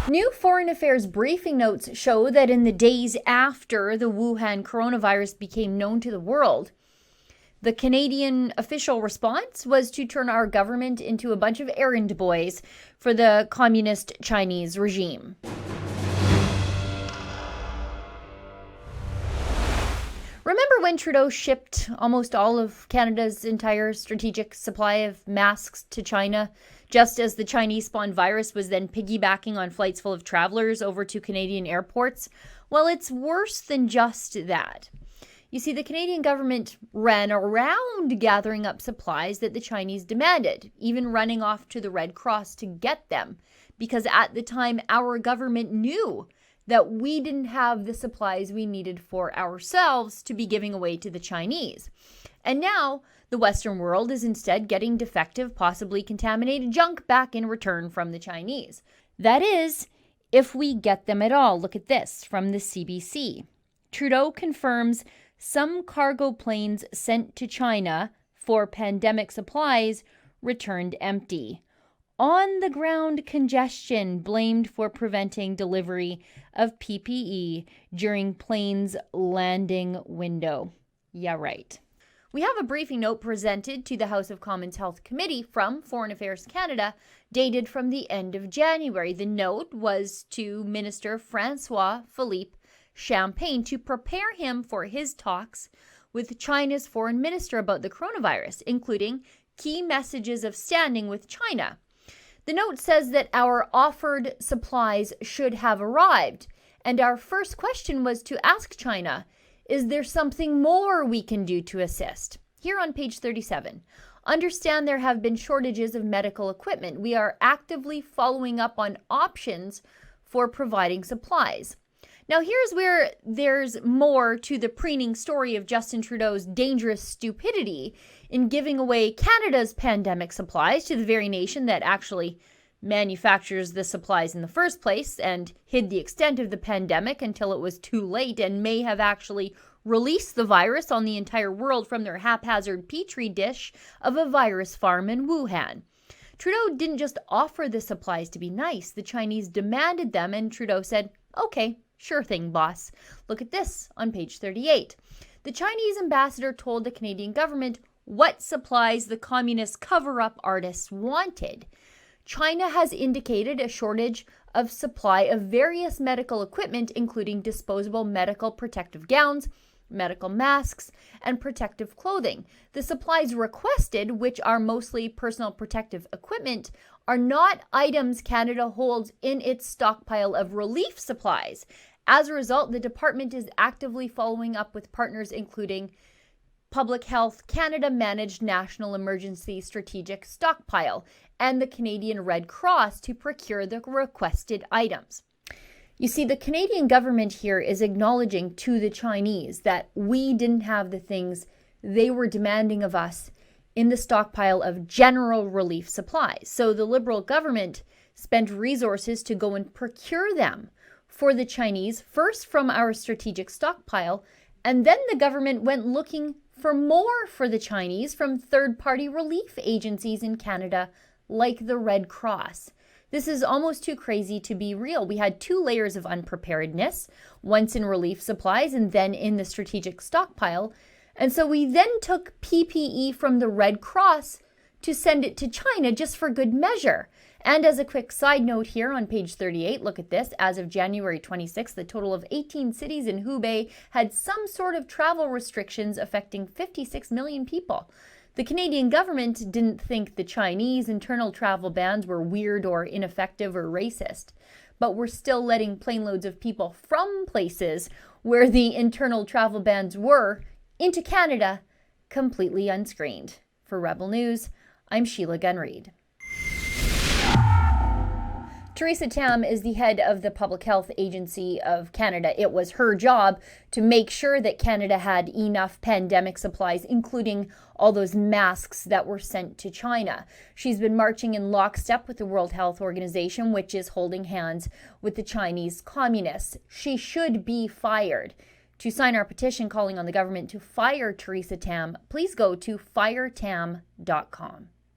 New Foreign Affairs briefing notes show that in the days after the Wuhan coronavirus became known to the world, the Canadian official response was to turn our government into a bunch of errand boys for the communist Chinese regime. Remember when Trudeau shipped almost all of Canada's entire strategic supply of masks to China, just as the Chinese-spawned virus was then piggybacking on flights full of travelers over to Canadian airports? Well, it's worse than just that. You see, the Canadian government ran around gathering up supplies that the Chinese demanded, even running off to the Red Cross to get them, because at the time our government knew that we didn't have the supplies we needed for ourselves to be giving away to the Chinese. And now the Western world is instead getting defective, possibly contaminated junk back in return from the Chinese. That is, if we get them at all. Look at this from the CBC. Trudeau confirms some cargo planes sent to China for pandemic supplies returned empty. On-the-ground congestion blamed for preventing delivery of PPE during plane's landing window. Yeah, right. We have a briefing note presented to the House of Commons Health Committee from Foreign Affairs Canada, dated from the end of January. The note was to Minister François-Philippe Champagne to prepare him for his talks with China's foreign minister about the coronavirus, including key messages of standing with China. The note says that our offered supplies should have arrived, and our first question was to ask China, is there something more we can do to assist? Here on page 37, understand there have been shortages of medical equipment. We are actively following up on options for providing supplies. Now, here's where there's more to the preening story of Justin Trudeau's dangerous stupidity in giving away Canada's pandemic supplies to the very nation that actually manufactures the supplies in the first place and hid the extent of the pandemic until it was too late and may have actually released the virus on the entire world from their haphazard petri dish of a virus farm in Wuhan. Trudeau didn't just offer the supplies to be nice. The Chinese demanded them, and Trudeau said, okay, sure thing, boss. Look at this on page 38. The Chinese ambassador told the Canadian government what supplies the communist cover-up artists wanted. China has indicated a shortage of supply of various medical equipment, including disposable medical protective gowns, medical masks, and protective clothing. The supplies requested, which are mostly personal protective equipment, are not items Canada holds in its stockpile of relief supplies. As a result, the department is actively following up with partners including Public Health Canada managed National Emergency Strategic Stockpile and the Canadian Red Cross to procure the requested items. You see, the Canadian government here is acknowledging to the Chinese that we didn't have the things they were demanding of us in the stockpile of general relief supplies. So the Liberal government spent resources to go and procure them for the Chinese, first from our strategic stockpile, and then the government went looking for more for the Chinese from third-party relief agencies in Canada, like the Red Cross. This is almost too crazy to be real. We had two layers of unpreparedness, once in relief supplies and then in the strategic stockpile. And so we then took PPE from the Red Cross to send it to China just for good measure. And as a quick side note here on page 38, look at this. As of January 26th, the total of 18 cities in Hubei had some sort of travel restrictions affecting 56 million people. The Canadian government didn't think the Chinese internal travel bans were weird or ineffective or racist, but we're still letting planeloads of people from places where the internal travel bans were into Canada completely unscreened. For Rebel News, I'm Sheila Gunn-Reid. Theresa Tam is the head of the Public Health Agency of Canada. It was her job to make sure that Canada had enough pandemic supplies, including all those masks that were sent to China. She's been marching in lockstep with the World Health Organization, which is holding hands with the Chinese communists. She should be fired. To sign our petition calling on the government to fire Theresa Tam, please go to firetam.com.